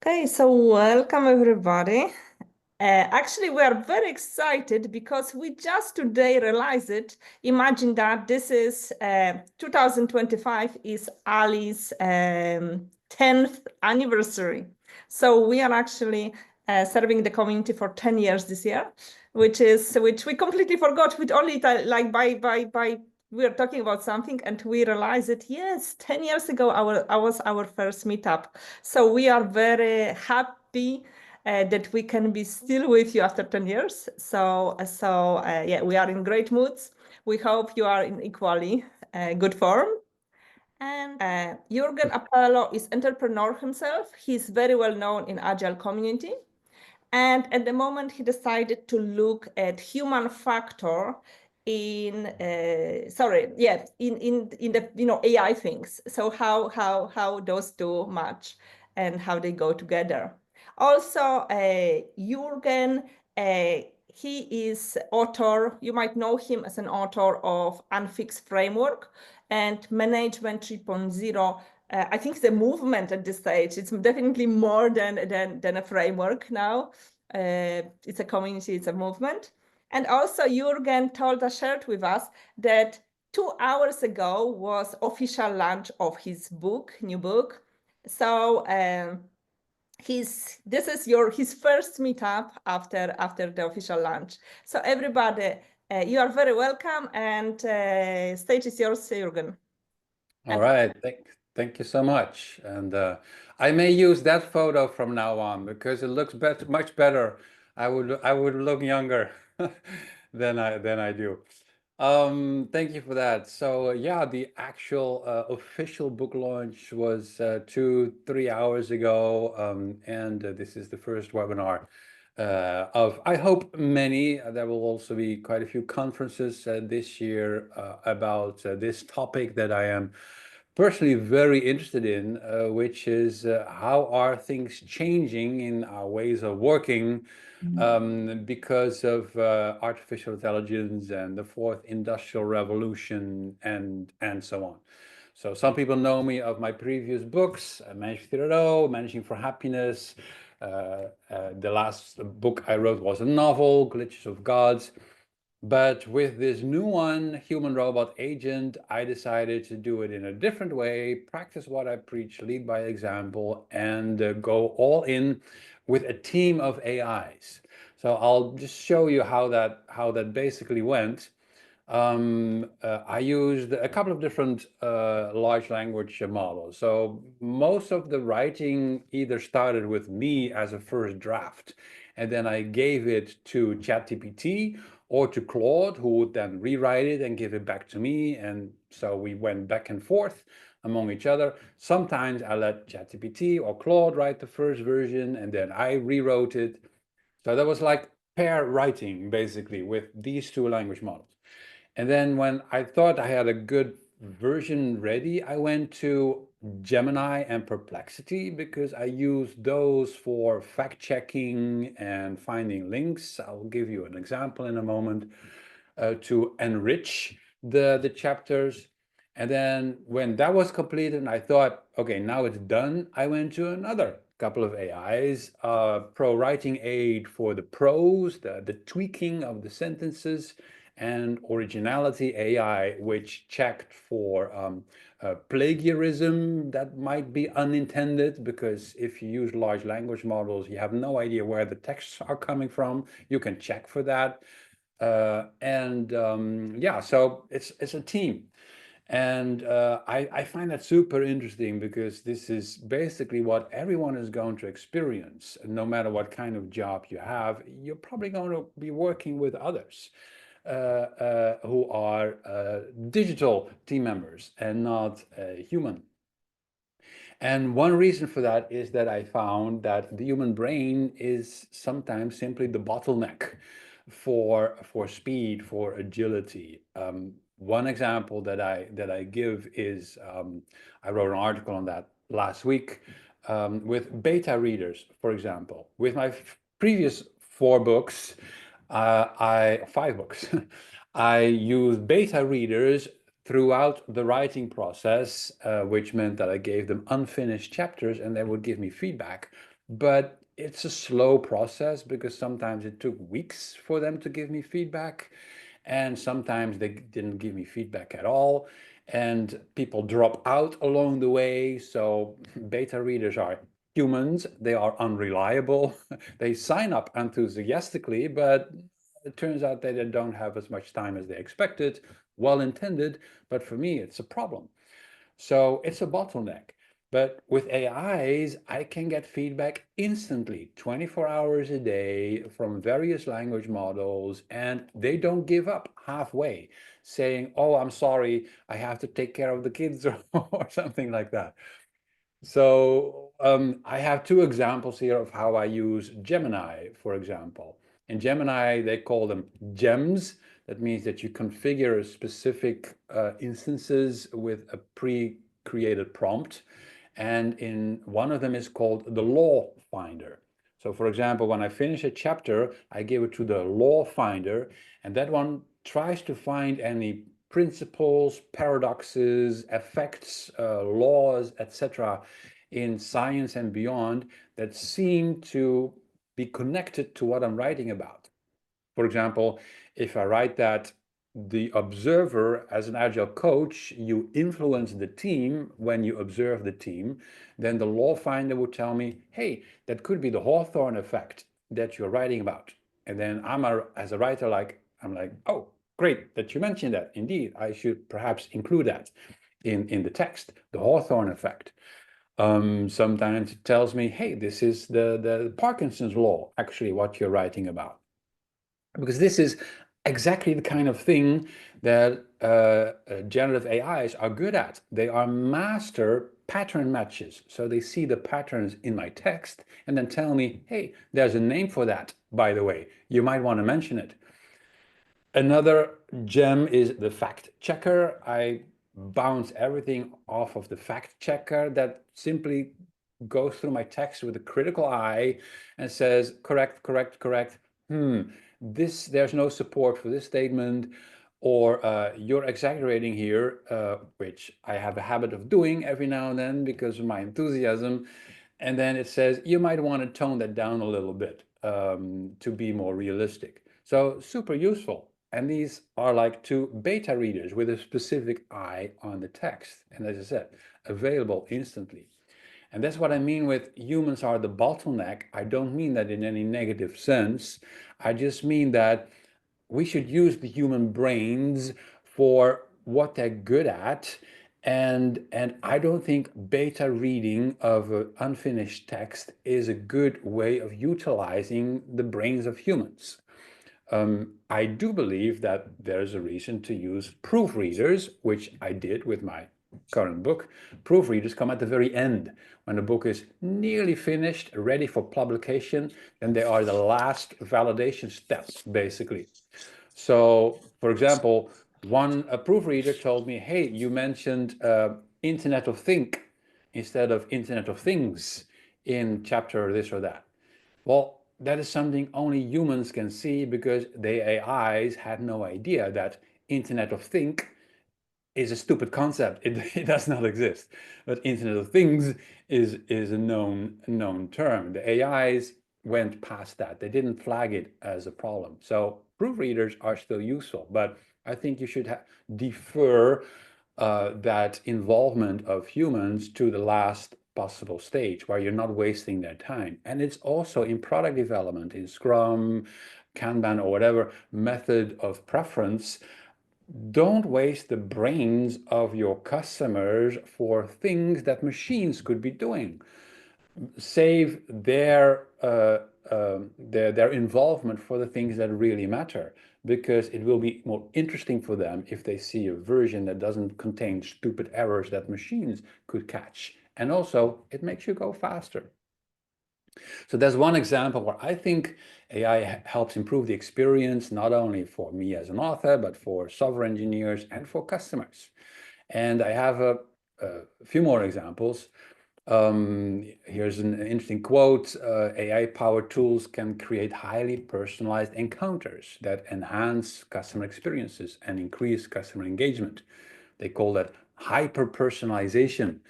Okay, so welcome everybody. Actually, we are very excited because we just today realized it. Imagine that this is 2025 is Ali's 10th anniversary. So we are actually serving the community for 10 years this year, which we completely forgot. With only like by we are talking about something and we realized it. Yes, 10 years ago, was our first meetup. So we are very happy that we can be still with you after 10 years. Yeah, we are in great moods. We hope you are in equally good form. And Jurgen Appelo is entrepreneur himself. He's very well known in Agile community. And at the moment, he decided to look at human factor in in the AI things. So how those two match and how they go together. Also, Jurgen, he is author. You might know him as an author of Unfixed Framework and Management 3.0. I think the movement at this stage, it's definitely more than a framework now. It's a community, it's a movement. And also Jurgen shared with us that 2 hours ago was official launch of his new book. So this is his first meetup after the official launch. So everybody, you are very welcome, and stage is yours, Jurgen. All right, thank you so much. And I may use that photo from now on because it looks much better. I would look younger than I do. Thank you for that. So yeah, the actual official book launch was 3 hours ago, and this is the first webinar of, I hope, many. There will also be quite a few conferences this year about this topic that I am personally very interested in, which is how are things changing in our ways of working because of artificial intelligence and the fourth industrial revolution and so on. So some people know me of my previous books, Managing 3.0, Managing for Happiness. The last book I wrote was a novel, Glitches of Gods. But with this new one, Human Robot Agent, I decided to do it in a different way, practice what I preach, lead by example, and go all in with a team of AIs. So I'll just show you how that basically went. I used a couple of different large language models. So most of the writing either started with me as a first draft, and then I gave it to ChatGPT or to Claude, who would then rewrite it and give it back to me. And so we went back and forth among each other. Sometimes I let ChatGPT or Claude write the first version, and then I rewrote it. So that was like pair writing, basically, with these two language models. And then when I thought I had a good version ready, I went to Gemini and Perplexity because I use those for fact checking and finding links. I'll give you an example in a moment to enrich the chapters. And then when that was completed and I thought, okay, now it's done, I went to another couple of AIs, Pro Writing Aid for the prose, the tweaking of the sentences, and Originality AI, which checked for plagiarism that might be unintended, because if you use large language models, you have no idea where the texts are coming from. You can check for that. Yeah, so it's a team. And I find that super interesting because this is basically what everyone is going to experience. No matter what kind of job you have, you're probably going to be working with others who are digital team members and not human. And one reason for that is that I found that the human brain is sometimes simply the bottleneck for speed, for agility. One example that I give is I wrote an article on that last week with beta readers, for example. With my previous 4 books, 5 books, I used beta readers throughout the writing process, which meant that I gave them unfinished chapters and they would give me feedback. but it's a slow process because sometimes it took weeks for them to give me feedback, and sometimes they didn't give me feedback at all, and people drop out along the way. So beta readers are humans, they are unreliable. They sign up enthusiastically, but it turns out that they don't have as much time as they expected. Well intended, but for me it's a problem. So it's a bottleneck. But with AIs, I can get feedback instantly, 24 hours a day from various language models, and they don't give up halfway, saying, oh, I'm sorry, I have to take care of the kids or something like that. So I have two examples here of how I use Gemini, for example. In Gemini, they call them gems. That means that you configure specific instances with a pre-created prompt. And in one of them is called the law finder. So for example, when I finish a chapter, I give it to the law finder, and that one tries to find any principles, paradoxes, effects, laws, etc., in science and beyond that seem to be connected to what I'm writing about. For example, if I write that the observer, as an agile coach, you influence the team when you observe the team, then the law finder would tell me, hey, that could be the Hawthorne effect that you're writing about. And then as a writer, I'm like, oh, great that you mentioned that. Indeed, I should perhaps include that in the text, the Hawthorne effect. Sometimes it tells me, hey, this is the Parkinson's law, actually, what you're writing about. Because this is exactly the kind of thing that generative AIs are good at. They are master pattern matches. So they see the patterns in my text and then tell me, hey, there's a name for that, by the way. You might want to mention it. Another gem is the fact checker. I bounce everything off of the fact checker that simply goes through my text with a critical eye and says, correct, correct, correct. There's no support for this statement, or you're exaggerating here, which I have a habit of doing every now and then because of my enthusiasm. And then it says, you might want to tone that down a little bit to be more realistic. So super useful. And these are like two beta readers with a specific eye on the text. And as I said, available instantly. And that's what I mean with humans are the bottleneck. I don't mean that in any negative sense. I just mean that we should use the human brains for what they're good at. And I don't think beta reading of unfinished text is a good way of utilizing the brains of humans. I do believe that there's a reason to use proofreaders, which I did with my current book. Proofreaders come at the very end. When the book is nearly finished, ready for publication, then they are the last validation steps, basically. So, for example, a proofreader told me, hey, you mentioned Internet of Think instead of Internet of Things in chapter this or that. Well, that is something only humans can see because the AIs had no idea that Internet of Think is a stupid concept. It does not exist. But Internet of Things is a known term. The AIs went past that. They didn't flag it as a problem. So proofreaders are still useful, but I think you should defer that involvement of humans to the last possible stage where you're not wasting their time. And it's also in product development, in Scrum, Kanban, or whatever method of preference. Don't waste the brains of your customers for things that machines could be doing. Save their involvement for the things that really matter, because it will be more interesting for them if they see a version that doesn't contain stupid errors that machines could catch. And also, it makes you go faster. So there's one example where I think AI helps improve the experience, not only for me as an author, but for software engineers and for customers. And I have a few more examples. Here's an interesting quote. AI-powered tools can create highly personalized encounters that enhance customer experiences and increase customer engagement. They call that hyper-personalization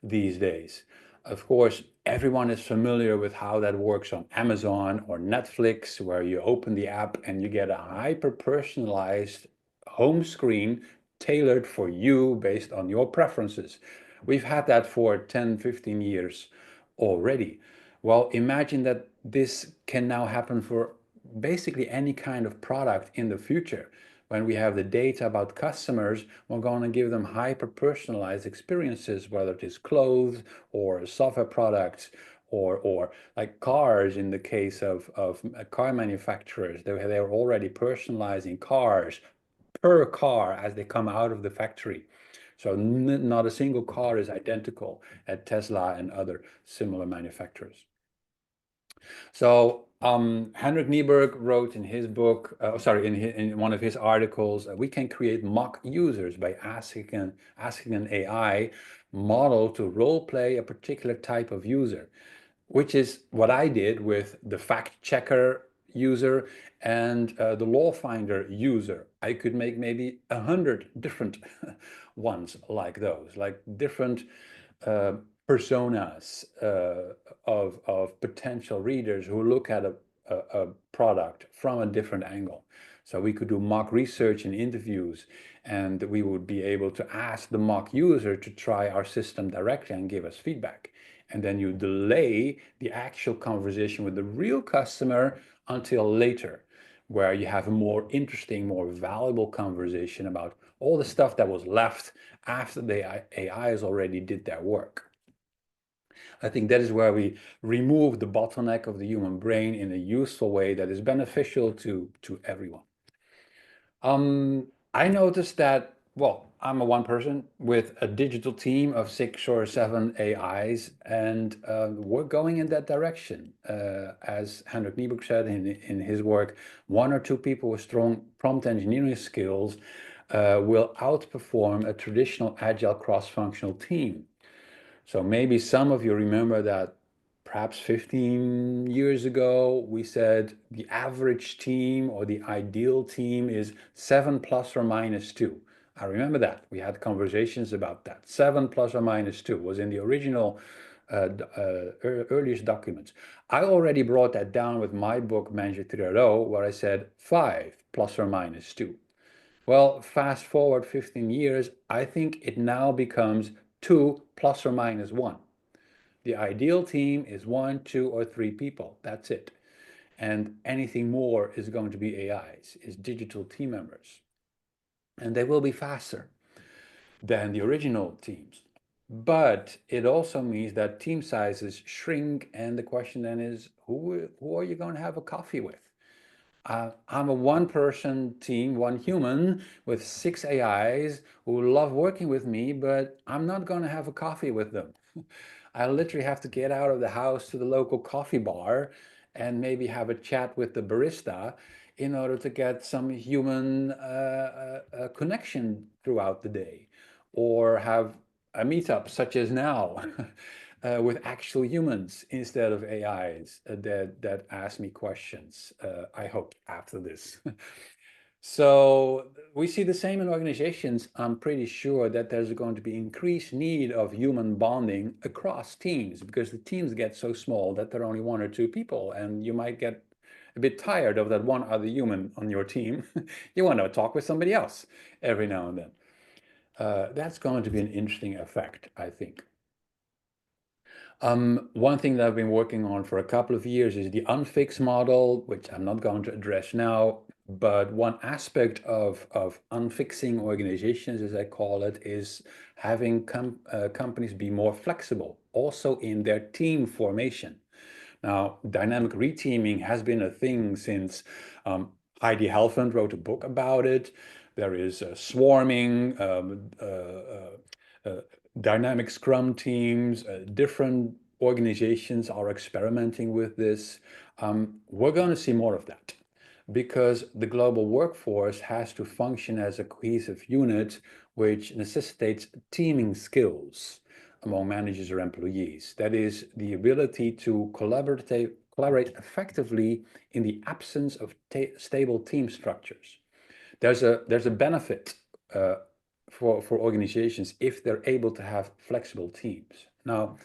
these days. Of course, Everyone is familiar with how that works on Amazon or Netflix, where you open the app and you get a hyper-personalized home screen tailored for you based on your preferences. We've had that for 10, 15 years already. Well, imagine that this can now happen for basically any kind of product in the future. When we have the data about customers, we're going to give them hyper-personalized experiences, whether it is clothes or software products or like cars in the case of car manufacturers. They're already personalizing cars per car as they come out of the factory. So not a single car is identical at Tesla and other similar manufacturers. So Henrik Nieberg wrote in his book, in one of his articles, we can create mock users by asking an AI model to role play a particular type of user, which is what I did with the fact checker user and the law finder user. I could make maybe 100 different ones like those, like different uh, personas of potential readers who look at a product from a different angle. So we could do mock research and interviews, and we would be able to ask the mock user to try our system directly and give us feedback. And then you delay the actual conversation with the real customer until later, where you have a more interesting, more valuable conversation about all the stuff that was left after the AIs already did their work. I think that is where we remove the bottleneck of the human brain in a useful way that is beneficial to everyone. I noticed that, well, I'm a one person with a digital team of 6 or 7 AIs, and we're going in that direction. As Henrik Niebuhr said in his work, 1 or 2 people with strong prompt engineering skills will outperform a traditional agile cross-functional team. So maybe some of you remember that perhaps 15 years ago, we said the average team or the ideal team is 7 plus or minus 2. I remember that. We had conversations about that. 7 plus or minus 2 was in the original earliest documents. I already brought that down with my book, Manager 3.0, where I said 5 plus or minus 2. Well, fast forward 15 years, I think it now becomes 2 plus or minus 1. The ideal team is 1, 2, or 3 people. That's it. And anything more is going to be AIs, is digital team members. And they will be faster than the original teams. But it also means that team sizes shrink, and the question then is, who are you going to have a coffee with? I'm a one-person team, one human with 6 AIs who love working with me, but I'm not going to have a coffee with them. I literally have to get out of the house to the local coffee bar and maybe have a chat with the barista in order to get some human connection throughout the day, or have a meetup such as now with actual humans instead of AIs that ask me questions, I hope, after this. So we see the same in organizations. I'm pretty sure that there's going to be increased need of human bonding across teams, because the teams get so small that there are only 1 or 2 people, and you might get a bit tired of that one other human on your team. You want to talk with somebody else every now and then. That's going to be an interesting effect, I think. One thing that I've been working on for a couple of years is the unfix model, which I'm not going to address now. But one aspect of unfixing organizations, as I call it, is having companies be more flexible, also in their team formation. Now, dynamic reteaming has been a thing since Heidi Helfand wrote a book about it. There is swarming, dynamic scrum teams, different organizations are experimenting with this. We're going to see more of that, because the global workforce has to function as a cohesive unit, which necessitates teaming skills among managers or employees. That is, the ability to collaborate effectively in the absence of stable team structures. There's a benefit for organizations if they're able to have flexible teams. Now,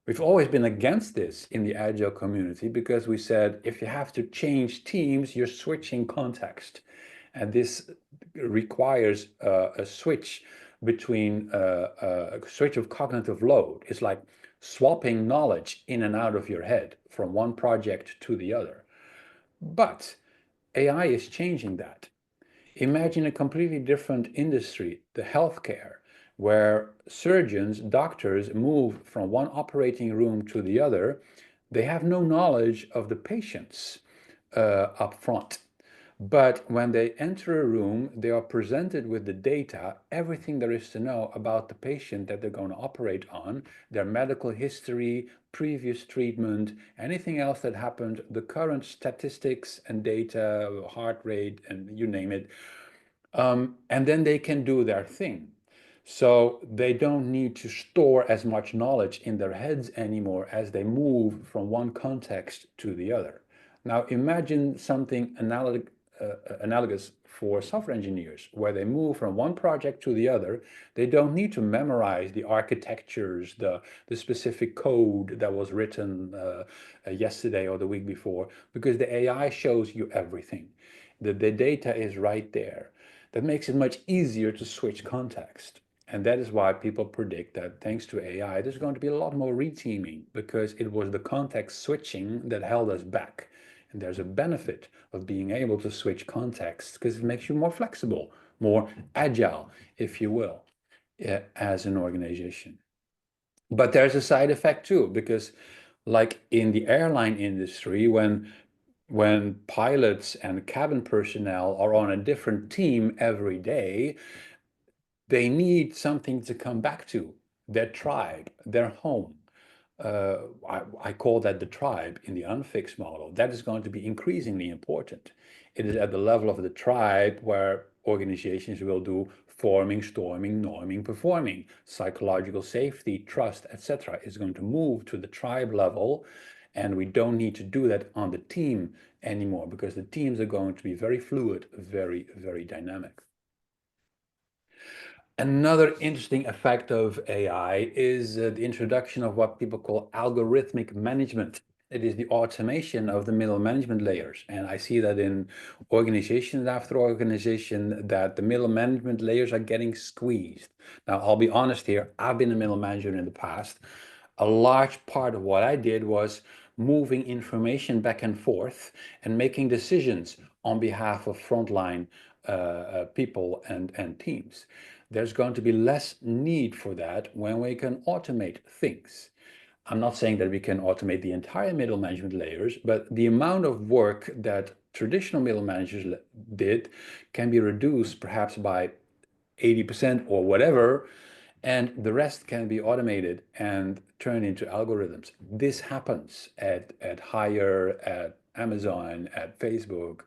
We've always been against this in the Agile community because we said if you have to change teams, you're switching context. And this requires a switch between a switch of cognitive load. It's like swapping knowledge in and out of your head from one project to the other. But AI is changing that. Imagine a completely different industry, the healthcare, where surgeons, doctors move from one operating room to the other. They have no knowledge of the patients up front. But when they enter a room, they are presented with the data, everything there is to know about the patient that they're going to operate on, their medical history, previous treatment, anything else that happened, the current statistics and data, heart rate, and you name it. And then they can do their thing. So they don't need to store as much knowledge in their heads anymore as they move from one context to the other. Now imagine something analogous for software engineers, where they move from one project to the other. They don't need to memorize the architectures, the specific code that was written yesterday or the week before, because the AI shows you everything. The data is right there. That makes it much easier to switch context. And that is why people predict that thanks to AI, there's going to be a lot more reteaming because it was the context switching that held us back. And there's a benefit of being able to switch contexts because it makes you more flexible, more agile, if you will, as an organization. But there's a side effect too, because like in the airline industry, when pilots and cabin personnel are on a different team every day, they need something to come back to, their tribe, their home. I call that the tribe in the unfixed model. That is going to be increasingly important. It is at the level of the tribe where organizations will do forming, storming, norming, performing. Psychological safety, trust, etc. is going to move to the tribe level. And we don't need to do that on the team anymore because the teams are going to be very fluid, very, very dynamic. Another interesting effect of AI is the introduction of what people call algorithmic management. It is the automation of the middle management layers. And I see that in organization after organization that the middle management layers are getting squeezed. Now, I'll be honest here, I've been a middle manager in the past. A large part of what I did was moving information back and forth and making decisions on behalf of frontline people and teams. There's going to be less need for that when we can automate things. I'm not saying that we can automate the entire middle management layers, but the amount of work that traditional middle managers did can be reduced perhaps by 80% or whatever, and the rest can be automated and turned into algorithms. This happens at Hire, at Amazon, at Facebook,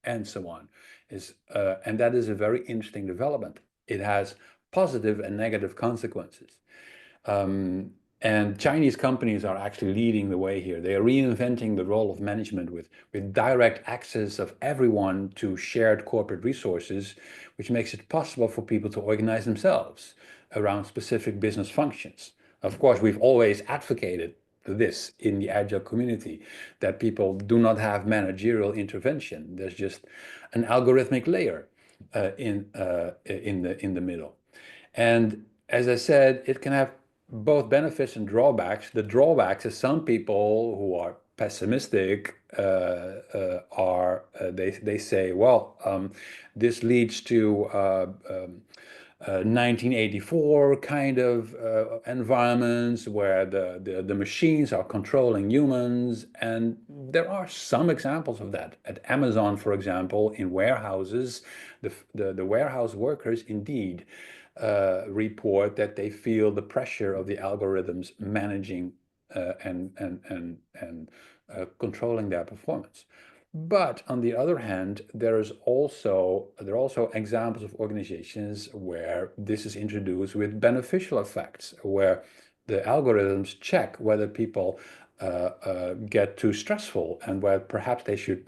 and so on. And that is a very interesting development. It has positive and negative consequences. And Chinese companies are actually leading the way here. They are reinventing the role of management with direct access of everyone to shared corporate resources, which makes it possible for people to organize themselves around specific business functions. Of course, we've always advocated this in the Agile community, that people do not have managerial intervention. There's just an algorithmic layer in the middle. And as I said, it can have both benefits and drawbacks. The drawbacks is some people who are pessimistic they say, well, this leads to 1984 kind of environments where the machines are controlling humans. And there are some examples of that. At Amazon, for example, in warehouses, the warehouse workers indeed report that they feel the pressure of the algorithms managing and controlling their performance. But on the other hand, there are also examples of organizations where this is introduced with beneficial effects, where the algorithms check whether people get too stressful and where perhaps they should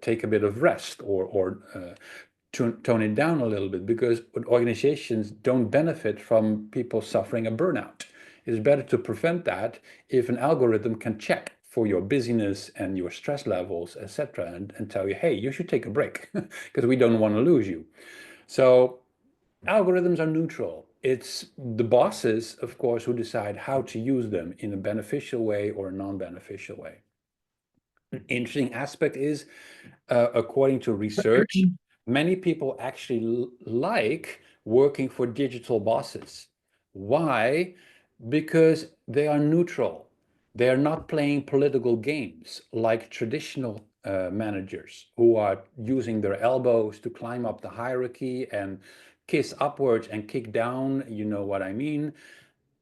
take a bit of rest or tone it down a little bit, because organizations don't benefit from people suffering a burnout. It's better to prevent that if an algorithm can check for your busyness and your stress levels, etc., and tell you, hey, you should take a break because we don't want to lose you. So algorithms are neutral. It's the bosses, of course, who decide how to use them in a beneficial way or a non-beneficial way. An interesting aspect is, according to research, many people actually like working for digital bosses. Why? Because they are neutral. They are not playing political games like traditional managers who are using their elbows to climb up the hierarchy and kiss upwards and kick down. You know what I mean?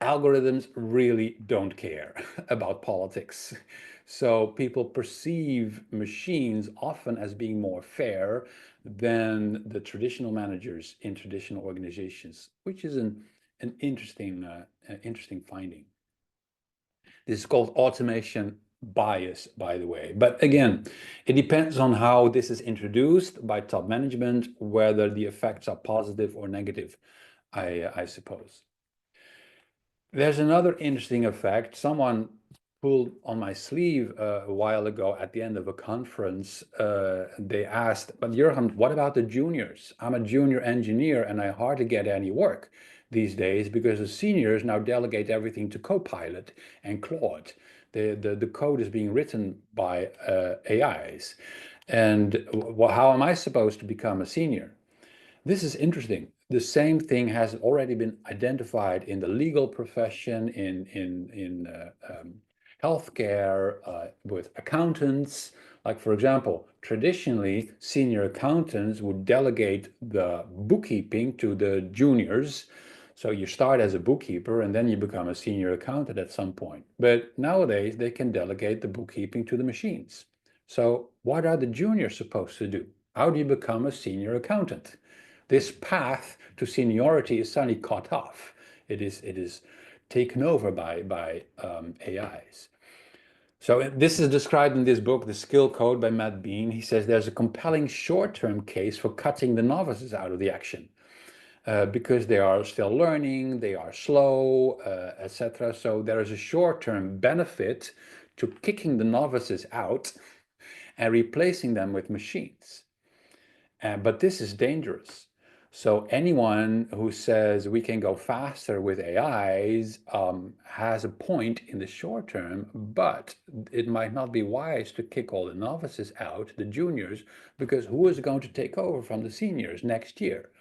Algorithms really don't care about politics. So people perceive machines often as being more fair than the traditional managers in traditional organizations, which is an interesting finding. This is called automation bias, by the way. But again, it depends on how this is introduced by top management, whether the effects are positive or negative, I suppose. There's another interesting effect. Someone pulled on my sleeve a while ago at the end of a conference. They asked, but Jurgen, what about the juniors? I'm a junior engineer and I hardly get any work these days because the seniors now delegate everything to Copilot and Claude. The code is being written by AIs. And how am I supposed to become a senior? This is interesting. The same thing has already been identified in the legal profession, in healthcare, with accountants. Like, for example, traditionally, senior accountants would delegate the bookkeeping to the juniors. So you start as a bookkeeper and then you become a senior accountant at some point. But nowadays, they can delegate the bookkeeping to the machines. So what are the juniors supposed to do? How do you become a senior accountant? This path to seniority is suddenly cut off. It is taken over by AIs. So this is described in this book, The Skill Code by Matt Bean. He says there's a compelling short-term case for cutting the novices out of the action because they are still learning, they are slow, etc. So there is a short-term benefit to kicking the novices out and replacing them with machines. But this is dangerous. So anyone who says we can go faster with AIs has a point in the short term, but it might not be wise to kick all the novices out, the juniors, because who is going to take over from the seniors next year?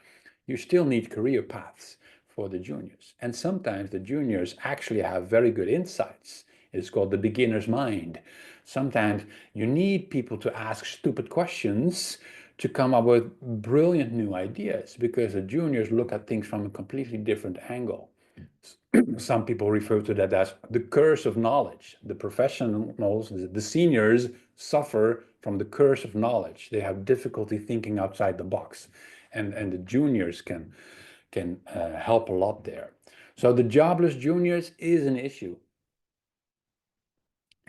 You still need career paths for the juniors. And sometimes the juniors actually have very good insights. It's called the beginner's mind. Sometimes you need people to ask stupid questions to come up with brilliant new ideas because the juniors look at things from a completely different angle. Some people refer to that as the curse of knowledge. The professionals, the seniors, suffer from the curse of knowledge. They have difficulty thinking outside the box, and the juniors can help a lot there. So the jobless juniors is an issue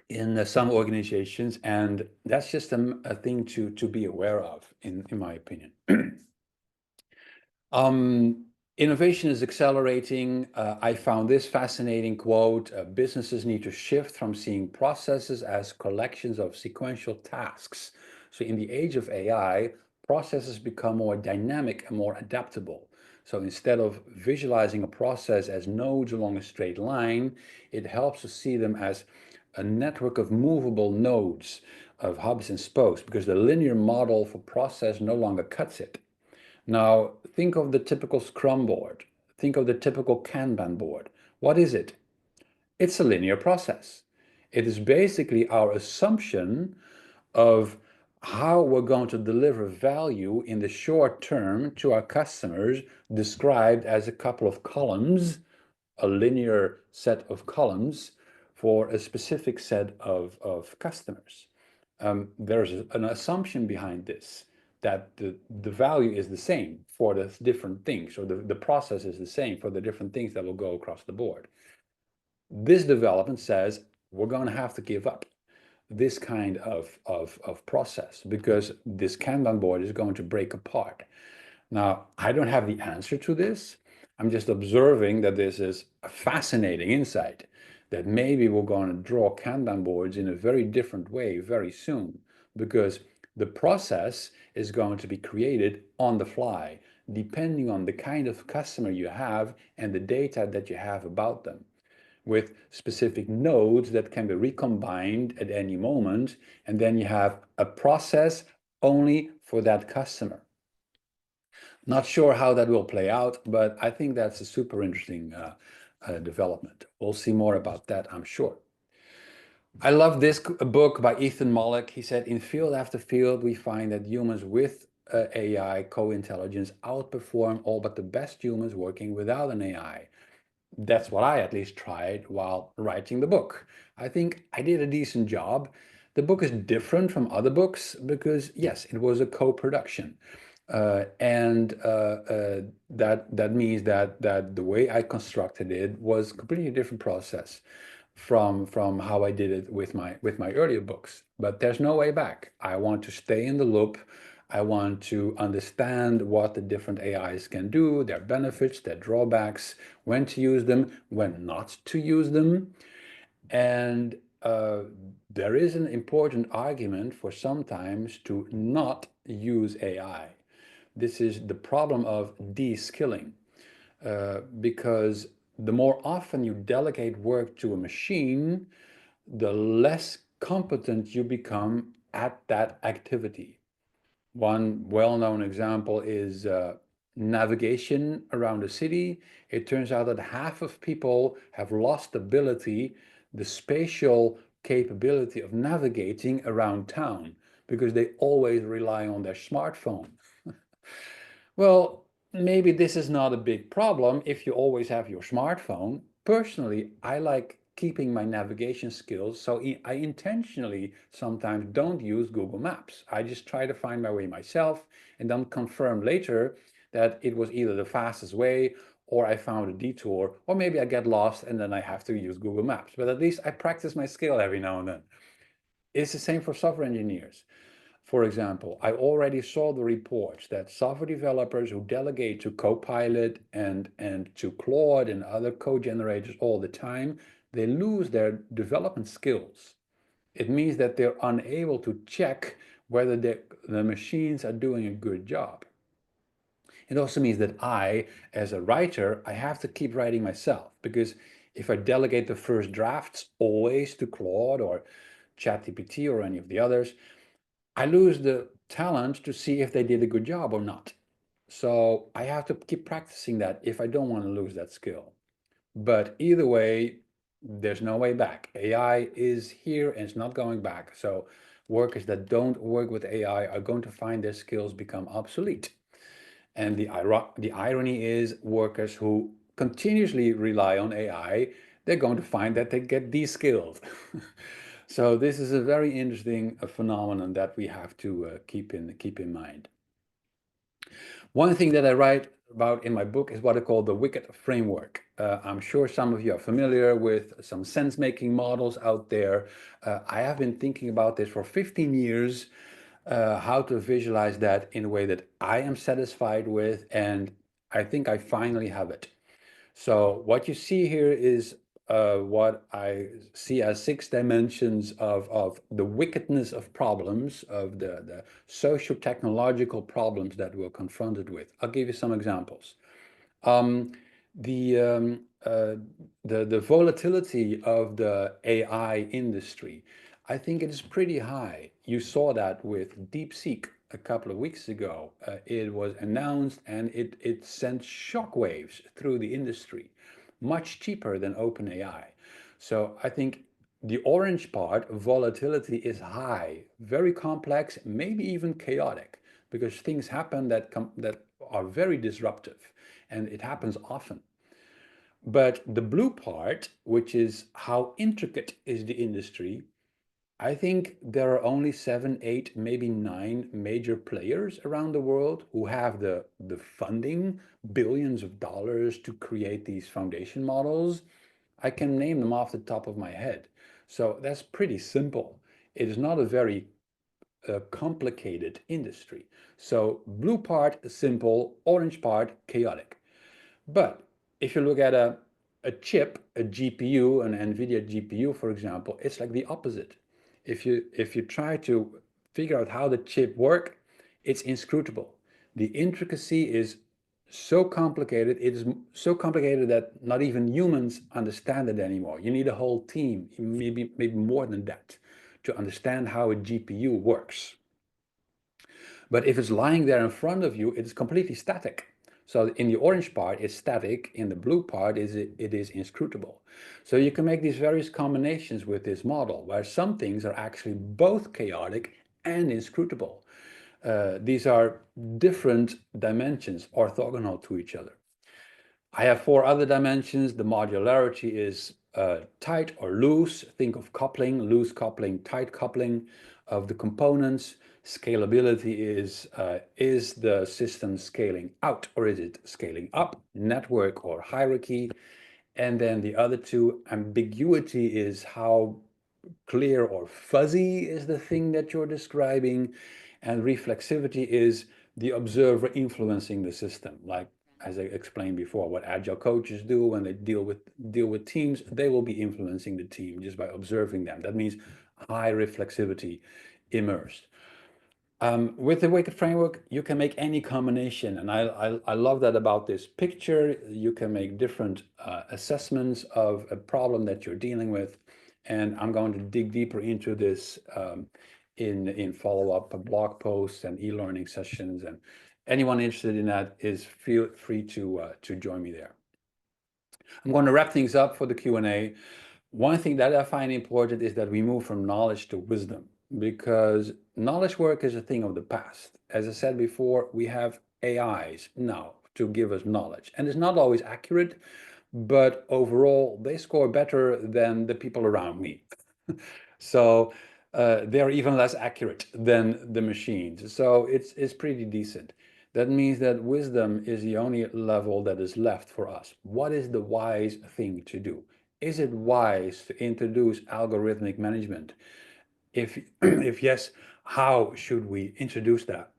in some organizations, and that's just a thing to be aware of, in my opinion. Innovation is accelerating. I found this fascinating quote. Businesses need to shift from seeing processes as collections of sequential tasks. So in the age of AI, processes become more dynamic and more adaptable. So instead of visualizing a process as nodes along a straight line, it helps to see them as a network of movable nodes, of hubs and spokes, because the linear model for process no longer cuts it. Now, think of the typical Scrum board. Think of the typical Kanban board. What is it? It's a linear process. It is basically our assumption of how we're going to deliver value in the short term to our customers, described as a couple of columns, a linear set of columns for a specific set of customers. There's an assumption behind this, that the value is the same for the different things, or the process is the same for the different things that will go across the board. This development says we're going to have to give up this kind of process because this Kanban board is going to break apart. Now, I don't have the answer to this, I'm just observing that this is a fascinating insight, that maybe we're going to draw Kanban boards in a very different way very soon, because the process is going to be created on the fly, depending on the kind of customer you have and the data that you have about them, with specific nodes that can be recombined at any moment, and then you have a process only for that customer. Not sure how that will play out, but I think that's a super interesting development. We'll see more about that, I'm sure. I love this book by Ethan Mollick. He said, in field after field, we find that humans with AI co-intelligence outperform all but the best humans working without an AI. That's what I at least tried while writing the book. I think I did a decent job. The book is different from other books because, yes, it was a co-production. That means that the way I constructed it was a completely different process from how I did it with my earlier books. But there's no way back. I want to stay in the loop. I want to understand what the different AIs can do, their benefits, their drawbacks, when to use them, when not to use them. And there is an important argument for sometimes to not use AI. This is the problem of de-skilling, because the more often you delegate work to a machine, the less competent you become at that activity. One well-known example is navigation around a city. It turns out that half of people have lost the spatial capability of navigating around town because they always rely on their smartphone. Well, maybe this is not a big problem if you always have your smartphone. Personally, I like keeping my navigation skills, so I intentionally sometimes don't use Google Maps. I just try to find my way myself and then confirm later that it was either the fastest way or I found a detour, or maybe I get lost and then I have to use Google Maps. But at least I practice my skill every now and then. It's the same for software engineers. For example, I already saw the reports that software developers who delegate to Copilot and to Claude and other code generators all the time, they lose their development skills. It means that they're unable to check whether the machines are doing a good job. It also means that I, as a writer, I have to keep writing myself, because if I delegate the first drafts always to Claude or ChatGPT or any of the others, I lose the talent to see if they did a good job or not. So I have to keep practicing that if I don't want to lose that skill. But either way, there's no way back. AI is here and it's not going back. So workers that don't work with AI are going to find their skills become obsolete. And the irony is workers who continuously rely on AI, they're going to find that they get de-skilled. So this is a very interesting phenomenon that we have to keep in mind. One thing that I write about in my book is what I call the wicked framework. I'm sure some of you are familiar with some sense-making models out there. I have been thinking about this for 15 years, how to visualize that in a way that I am satisfied with, and I think I finally have it. So what you see here is what I see as 6 dimensions of the wickedness of problems, of the socio-technological problems that we're confronted with. I'll give you some examples. Um, the, um, uh, the volatility of the AI industry, I think it is pretty high. You saw that with DeepSeek a couple of weeks ago. It was announced and it sent shockwaves through the industry, much cheaper than OpenAI. So I think the orange part, volatility, is high, very complex, maybe even chaotic, because things happen that are very disruptive, and it happens often. But the blue part, which is how intricate is the industry, I think there are only 7, 8, maybe 9 major players around the world who have the funding, billions of dollars to create these foundation models. I can name them off the top of my head. So that's pretty simple. It is not a very complicated industry. So blue part, simple, orange part, chaotic. But if you look at a chip, a GPU, an NVIDIA GPU, for example, it's like the opposite. If you try to figure out how the chip works, it's inscrutable. The intricacy is so complicated, it is so complicated that not even humans understand it anymore. You need a whole team, maybe more than that, to understand how a GPU works. But if it's lying there in front of you, it's completely static. So in the orange part, it's static. In the blue part, it is inscrutable. So you can make these various combinations with this model, where some things are actually both chaotic and inscrutable. These are different dimensions, orthogonal to each other. I have 4 other dimensions. The modularity is tight or loose. Think of coupling, loose coupling, tight coupling of the components. Scalability is the system scaling out or is it scaling up? Network or hierarchy. And then the other 2, ambiguity is how clear or fuzzy is the thing that you're describing. And reflexivity is the observer influencing the system, like as I explained before, what agile coaches do when they deal with teams, they will be influencing the team just by observing them. That means high reflexivity immersed. With the Wicked framework, you can make any combination, and I love that about this picture. You can make different assessments of a problem that you're dealing with, and I'm going to dig deeper into this in follow-up blog posts and e-learning sessions, and anyone interested in that is feel free to join me there. I'm going to wrap things up for the Q&A. One thing that I find important is that we move from knowledge to wisdom, because knowledge work is a thing of the past. As I said before, we have AIs now to give us knowledge, and it's not always accurate, but overall they score better than the people around me. So they're even less accurate than the machines. So it's pretty decent. That means that wisdom is the only level that is left for us. What is the wise thing to do? Is it wise to introduce algorithmic management? If, if yes, how should we introduce that?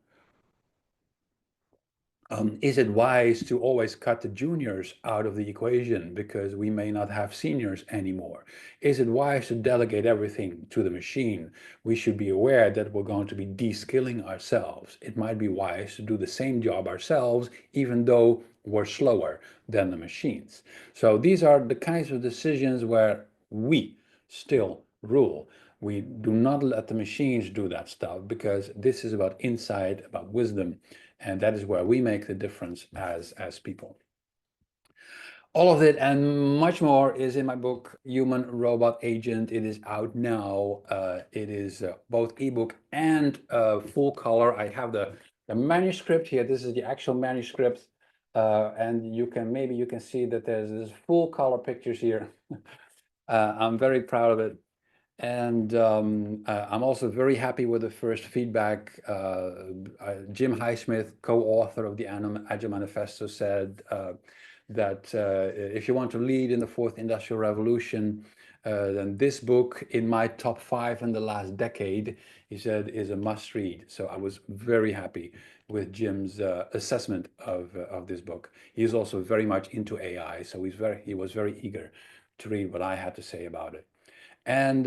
Is it wise to always cut the juniors out of the equation because we may not have seniors anymore? Is it wise to delegate everything to the machine? We should be aware that we're going to be de-skilling ourselves. It might be wise to do the same job ourselves, even though we're slower than the machines. So these are the kinds of decisions where we still rule. We do not let the machines do that stuff, because this is about insight, about wisdom, and that is where we make the difference as people. All of it and much more is in my book, Human Robot Agent. It is out now. It is both ebook and full color. I have the manuscript here. This is the actual manuscript. And you can see that there's full color pictures here. I'm very proud of it. And I'm also very happy with the first feedback. Jim Highsmith, co-author of the Agile Manifesto, said that if you want to lead in the 4th Industrial Revolution, then this book, in my top 5 in the last decade, he said, is a must read. So I was very happy with Jim's assessment of this book. He's also very much into AI, so he was very eager to read what I had to say about it. And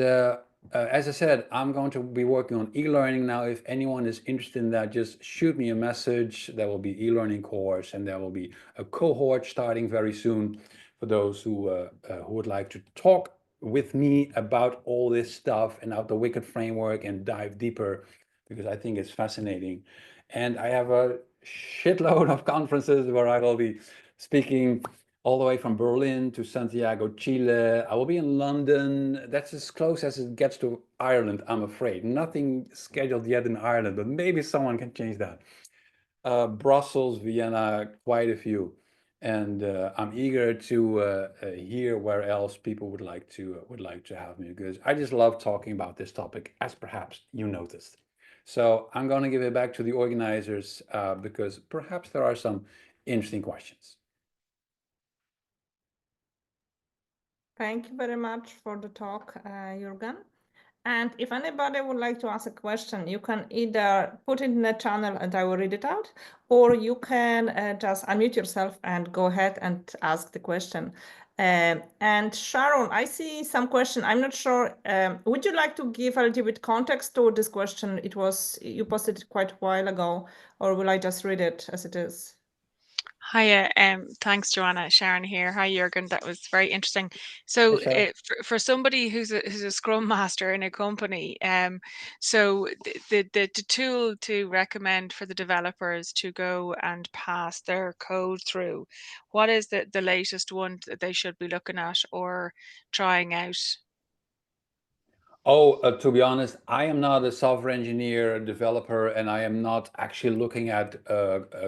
as I said, I'm going to be working on e-learning now. If anyone is interested in that, just shoot me a message. There will be e-learning course, and there will be a cohort starting very soon for those who would like to talk with me about all this stuff and about the Wicked framework and dive deeper, because I think it's fascinating. And I have a shitload of conferences where I will be speaking all the way from Berlin to Santiago, Chile. I will be in London. That's as close as it gets to Ireland, I'm afraid. Nothing scheduled yet in Ireland, but maybe someone can change that. Brussels, Vienna, quite a few. And I'm eager to hear where else people would like to have me, because I just love talking about this topic, as perhaps you noticed. So I'm going to give it back to the organizers because perhaps there are some interesting questions. Thank you very much for the talk, Jurgen. And if anybody would like to ask a question, you can either put it in the channel and I will read it out, or you can just unmute yourself and go ahead and ask the question. And Sharon, I see some question. I'm not sure. Would you like to give a little bit context to this question? You posted it quite a while ago, or will I just read it as it is? Hiya, thanks, Joanna. Sharon here. Hi, Jurgen. That was very interesting. So, Hey, Sharon. for somebody who's a Scrum Master in a company, so the tool to recommend for the developers to go and pass their code through, what is the latest one that they should be looking at or trying out? Oh, to be honest, I am not a software engineer, a developer, and I am not actually looking at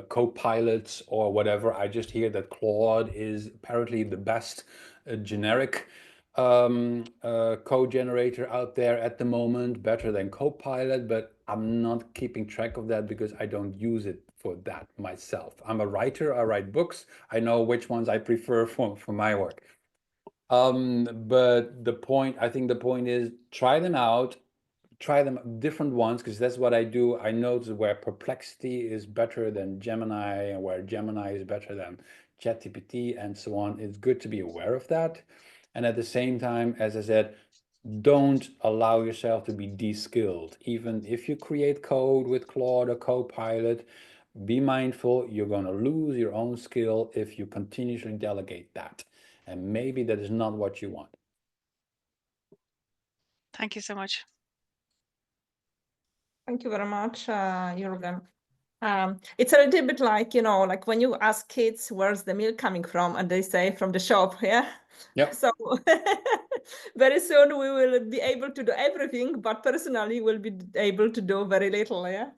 co-pilots or whatever. I just hear that Claude is apparently the best generic code generator out there at the moment, better than Copilot, but I'm not keeping track of that because I don't use it for that myself. I'm a writer, I write books. I know which ones I prefer for my work. But I think the point is try them out, try them different ones, because that's what I do. I notice where Perplexity is better than Gemini and where Gemini is better than ChatGPT and so on. It's good to be aware of that. And at the same time, as I said, don't allow yourself to be de-skilled. Even if you create code with Claude or Copilot, be mindful you're going to lose your own skill if you continuously delegate that. And maybe that is not what you want. Thank you so much. Thank you very much, Jurgen. It's a little bit like, like when you ask kids, where's the milk coming from? And they say from the shop, yeah? Yep. So very soon we will be able to do everything, but personally we'll be able to do very little, yeah?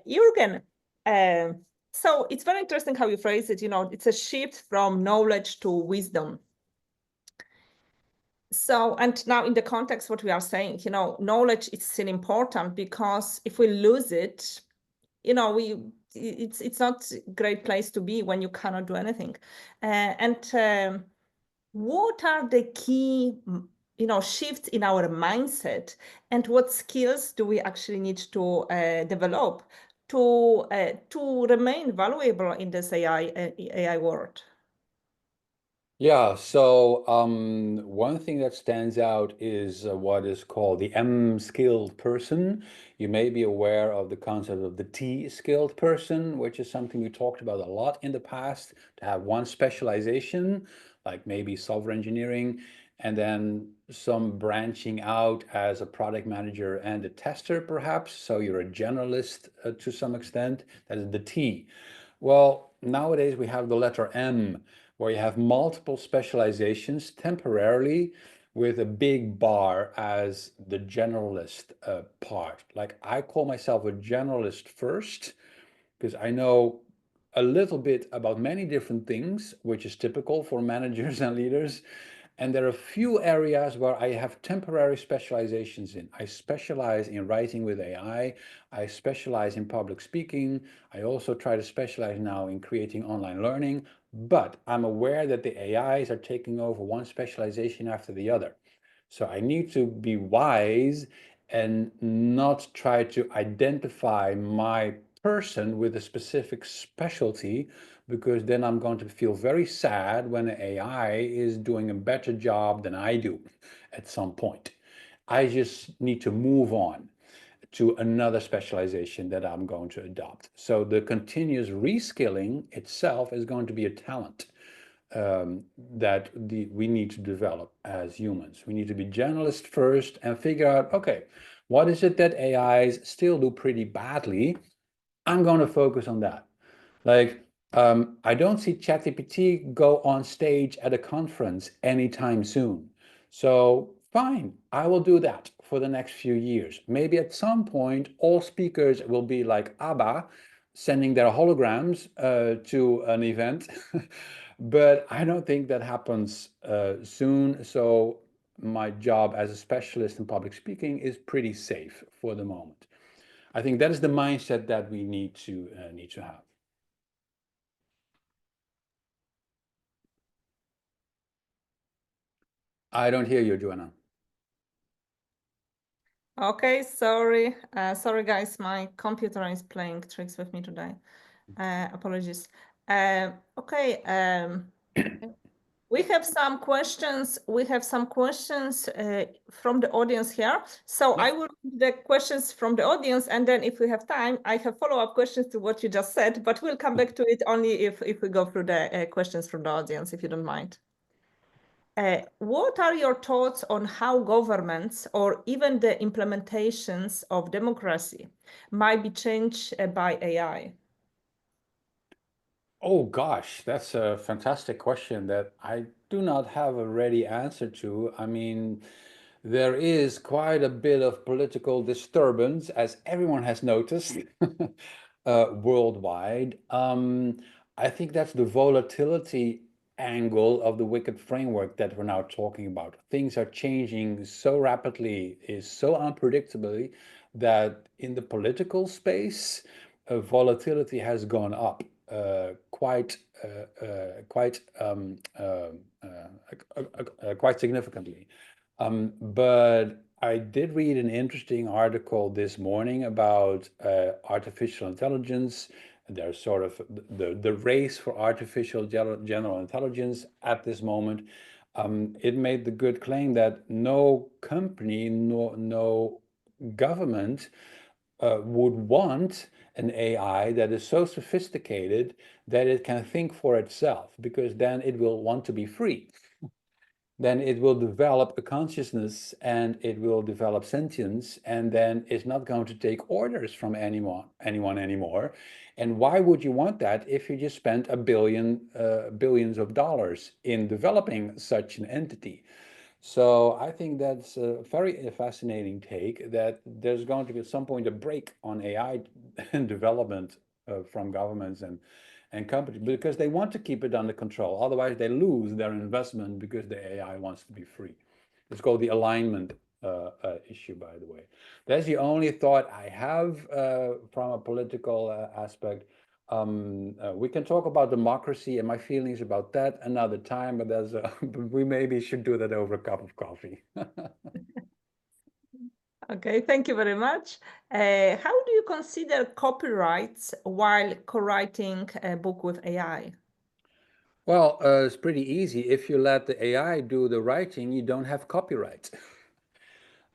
Jurgen, so it's very interesting how you phrase it, it's a shift from knowledge to wisdom. So, and now in the context, what we are saying, knowledge is still important because if we lose it, it's not a great place to be when you cannot do anything. What are the key, shifts in our mindset, and what skills do we actually need to develop to remain valuable in this AI world? Yeah, so one thing that stands out is what is called the M-skilled person. You may be aware of the concept of the T-skilled person, which is something we talked about a lot in the past, to have one specialization, like maybe software engineering, and then some branching out as a product manager and a tester, perhaps. So you're a generalist to some extent. That is the T. Well, nowadays we have the letter M, where you have multiple specializations temporarily with a big bar as the generalist part. Like I call myself a generalist first because I know a little bit about many different things, which is typical for managers and leaders. And there are a few areas where I have temporary specializations in. I specialize in writing with AI. I specialize in public speaking. I also try to specialize now in creating online learning. But I'm aware that the AIs are taking over one specialization after the other. So I need to be wise and not try to identify my person with a specific specialty, because then I'm going to feel very sad when an AI is doing a better job than I do at some point. I just need to move on to another specialization that I'm going to adopt. So the continuous reskilling itself is going to be a talent that we need to develop as humans. We need to be generalist first and figure out, okay, what is it that AIs still do pretty badly? I'm going to focus on that. Like, I don't see ChatGPT go on stage at a conference anytime soon. So fine, I will do that for the next few years. Maybe at some point, all speakers will be like ABBA, sending their holograms to an event. But I don't think that happens soon. So my job as a specialist in public speaking is pretty safe for the moment. I think that is the mindset that we need to have. I don't hear you, Joanna. Okay, sorry. Sorry, guys, my computer is playing tricks with me today. Apologies. Okay, we have some questions. We have some questions from the audience here. So I will read the questions from the audience, and then if we have time, I have follow-up questions to what you just said, but we'll come back to it only if we go through the questions from the audience, if you don't mind. What are your thoughts on how governments or even the implementations of democracy might be changed by AI? Oh gosh, that's a fantastic question that I do not have a ready answer to. I mean, there is quite a bit of political disturbance, as everyone has noticed, worldwide. I think that's the volatility angle of the wicked framework that we're now talking about. Things are changing so rapidly, is so unpredictably, that in the political space, volatility has gone up quite significantly. But I did read an interesting article this morning about artificial intelligence. There's sort of the race for artificial general intelligence at this moment. It made the good claim that no company, no government would want an AI that is so sophisticated that it can think for itself, because then it will want to be free. Then it will develop a consciousness and it will develop sentience, and then it's not going to take orders from anyone anymore. And why would you want that if you just spent billions of dollars in developing such an entity? So I think that's a very fascinating take, that there's going to be at some point a break on AI development from governments and companies, because they want to keep it under control. Otherwise, they lose their investment because the AI wants to be free. It's called the alignment issue, by the way. That's the only thought I have from a political aspect. We can talk about democracy and my feelings about that another time, but there's we maybe should do that over a cup of coffee. Okay, thank you very much. How do you consider copyrights while co-writing a book with AI? Well, it's pretty easy. If you let the AI do the writing, you don't have copyright.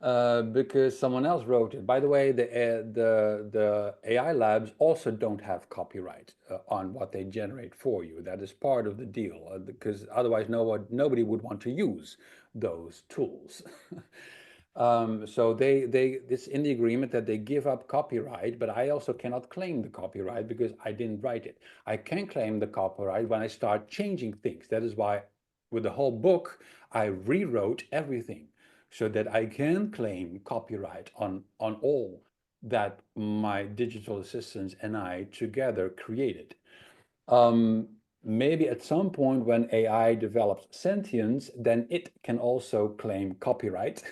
Because someone else wrote it. By the way, the AI labs also don't have copyright on what they generate for you. That is part of the deal, because otherwise nobody would want to use those tools. So it's in the agreement that they give up copyright, but I also cannot claim the copyright because I didn't write it. I can claim the copyright when I start changing things. That is why with the whole book, I rewrote everything, so that I can claim copyright on all that my digital assistants and I together created. Maybe at some point when AI develops sentience, then it can also claim copyright,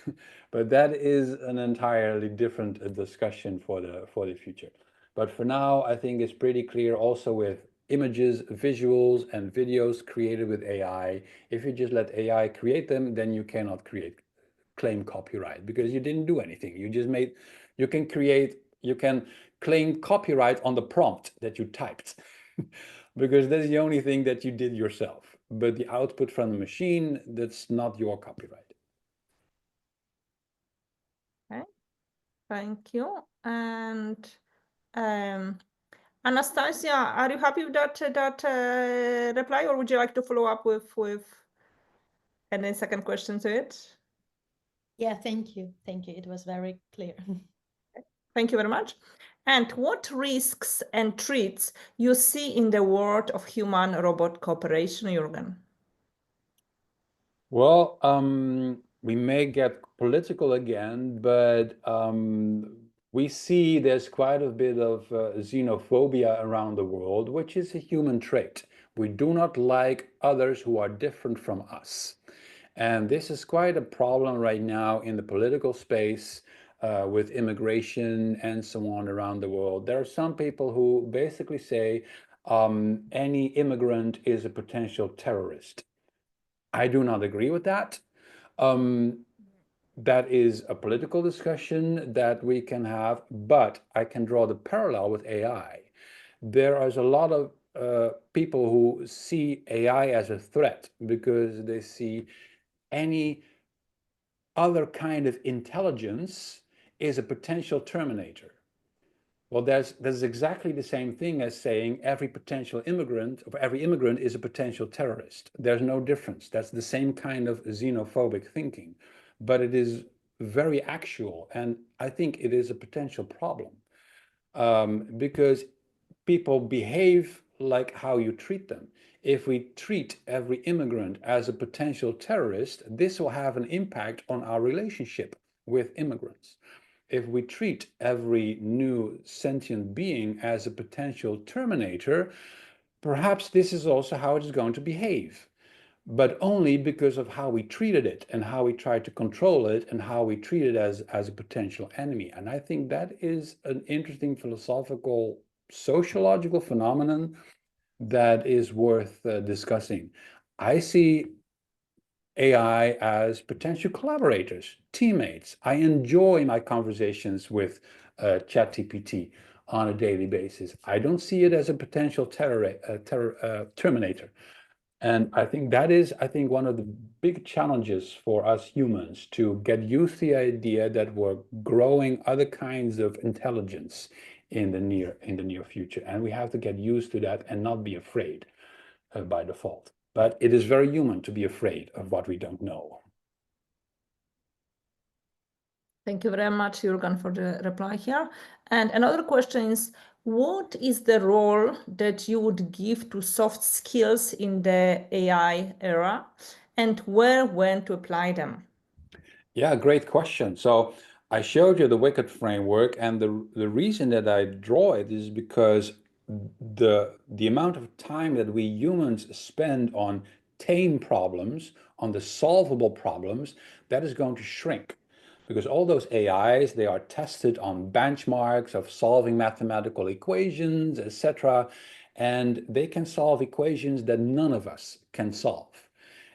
but that is an entirely different discussion for the future. But for now, I think it's pretty clear also with images, visuals, and videos created with AI. If you just let AI create them, then you cannot claim copyright because you didn't do anything. You can claim copyright on the prompt that you typed because that's the only thing that you did yourself. But the output from the machine, that's not your copyright. Okay, thank you. And Anastasia, are you happy with that reply, or would you like to follow up with any second question to it? Yeah, thank you. Thank you. It was very clear. Thank you very much. And what risks and threats you see in the world of human-robot cooperation, Jurgen? Well, we may get political again, but we see there's quite a bit of xenophobia around the world, which is a human trait. We do not like others who are different from us. And this is quite a problem right now in the political space with immigration and so on around the world. There are some people who basically say any immigrant is a potential terrorist. I do not agree with that. that is a political discussion that we can have, but I can draw the parallel with AI. There is a lot of people who see AI as a threat because they see any other kind of intelligence is a potential terminator. Well, that's exactly the same thing as saying every potential immigrant, or every immigrant is a potential terrorist. There's no difference. That's the same kind of xenophobic thinking, but it is very actual, and I think it is a potential problem because people behave like how you treat them. If we treat every immigrant as a potential terrorist, this will have an impact on our relationship with immigrants. If we treat every new sentient being as a potential terminator, perhaps this is also how it is going to behave, but only because of how we treated it and how we tried to control it and how we treat it as a potential enemy. And I think that is an interesting philosophical, sociological phenomenon that is worth discussing. I see AI as potential collaborators, teammates. I enjoy my conversations with ChatGPT on a daily basis. I don't see it as a potential terminator. And I think that is, one of the big challenges for us humans to get used to the idea that we're growing other kinds of intelligence in the near future. And we have to get used to that and not be afraid by default. But it is very human to be afraid of what we don't know. Thank you very much, Jurgen, for the reply here. And another question is, what is the role that you would give to soft skills in the AI era, and when to apply them? Yeah, great question. So I showed you the Wicked framework, and the reason that I draw it is because the amount of time that we humans spend on tame problems, on the solvable problems, that is going to shrink. Because all those AIs, they are tested on benchmarks of solving mathematical equations, etc. And they can solve equations that none of us can solve.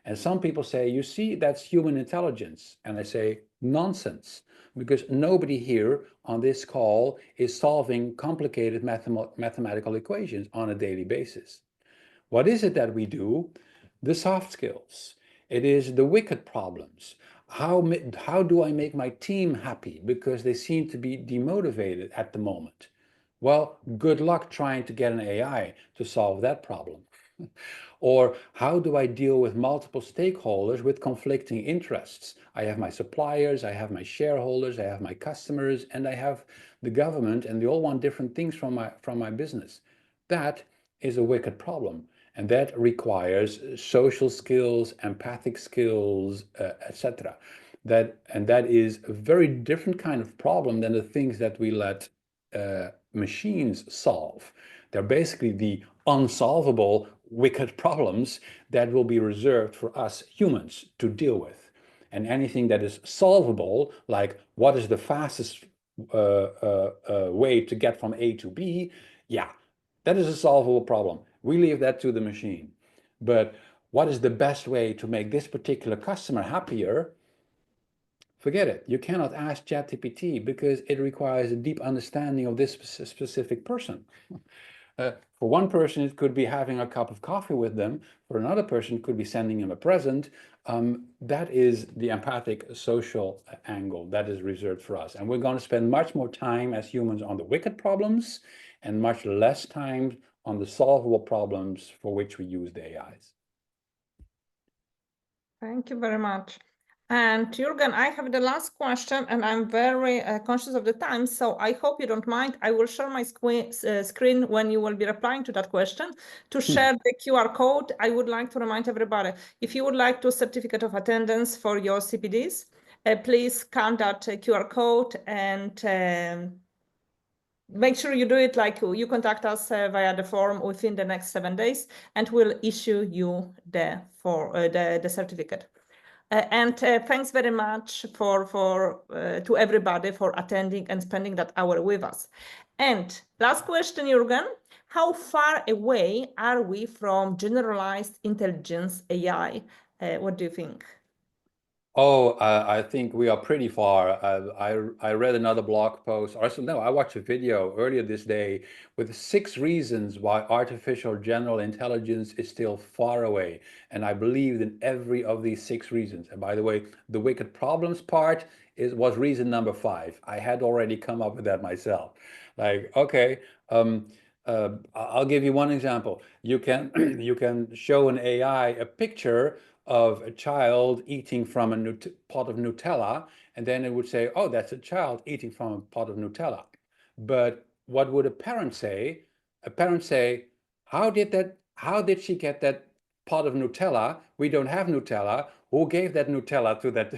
And some people say, you see, that's human intelligence. And I say, nonsense, because nobody here on this call is solving complicated mathematical equations on a daily basis. What is it that we do? The soft skills. It is the wicked problems. How do I make my team happy because they seem to be demotivated at the moment? Well, good luck trying to get an AI to solve that problem. Or how do I deal with multiple stakeholders with conflicting interests? I have my suppliers, I have my shareholders, I have my customers, and I have the government, and they all want different things from my business. That is a wicked problem, and that requires social skills, empathic skills, etc. That is a very different kind of problem than the things that we let machines solve. They're basically the unsolvable wicked problems that will be reserved for us humans to deal with. And anything that is solvable, like what is the fastest way to get from A to B, yeah, that is a solvable problem. We leave that to the machine. But what is the best way to make this particular customer happier? Forget it. You cannot ask ChatGPT because it requires a deep understanding of this specific person. For one person, it could be having a cup of coffee with them. For another person, it could be sending him a present. That is the empathic social angle that is reserved for us. And we're going to spend much more time as humans on the wicked problems and much less time on the solvable problems for which we use the AIs. Thank you very much. And Jurgen, I have the last question, and I'm very conscious of the time, so I hope you don't mind. I will share my screen when you will be replying to that question. To share the QR code, I would like to remind everybody, if you would like to certificate of attendance for your CPDs, please scan that QR code and make sure you do it like you contact us via the form within the next 7 days, and we'll issue you the certificate. Thanks very much to everybody for attending and spending that hour with us. And last question, Jurgen, how far away are we from generalized intelligence AI? What do you think? Oh, I think we are pretty far. I read another blog post, or no, I watched a video earlier this day with 6 reasons why artificial general intelligence is still far away. And I believed in every of these 6 reasons. And by the way, the wicked problems part was reason number 5. I had already come up with that myself. Like, okay, I'll give you one example. You can you can show an AI a picture of a child eating from a pot of Nutella, and then it would say, oh, that's a child eating from a pot of Nutella. But what would a parent say? A parent say, how did she get that pot of Nutella? We don't have Nutella. Who gave that Nutella to that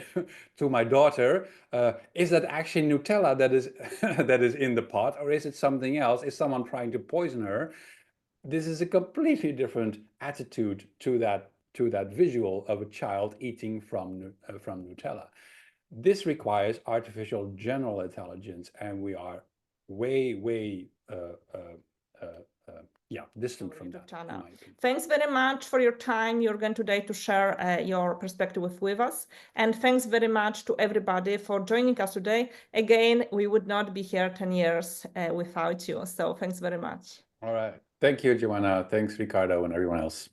to my daughter? Is that actually Nutella that is that is in the pot, or is it something else? Is someone trying to poison her? This is a completely different attitude to that visual of a child eating from Nutella. This requires artificial general intelligence, and we are way distant from that. Thanks very much for your time, Jurgen, today to share your perspective with us. And thanks very much to everybody for joining us today. Again, we would not be here 10 years without you. So thanks very much. All right. Thank you, Joanna. Thanks, Ricardo, and everyone else.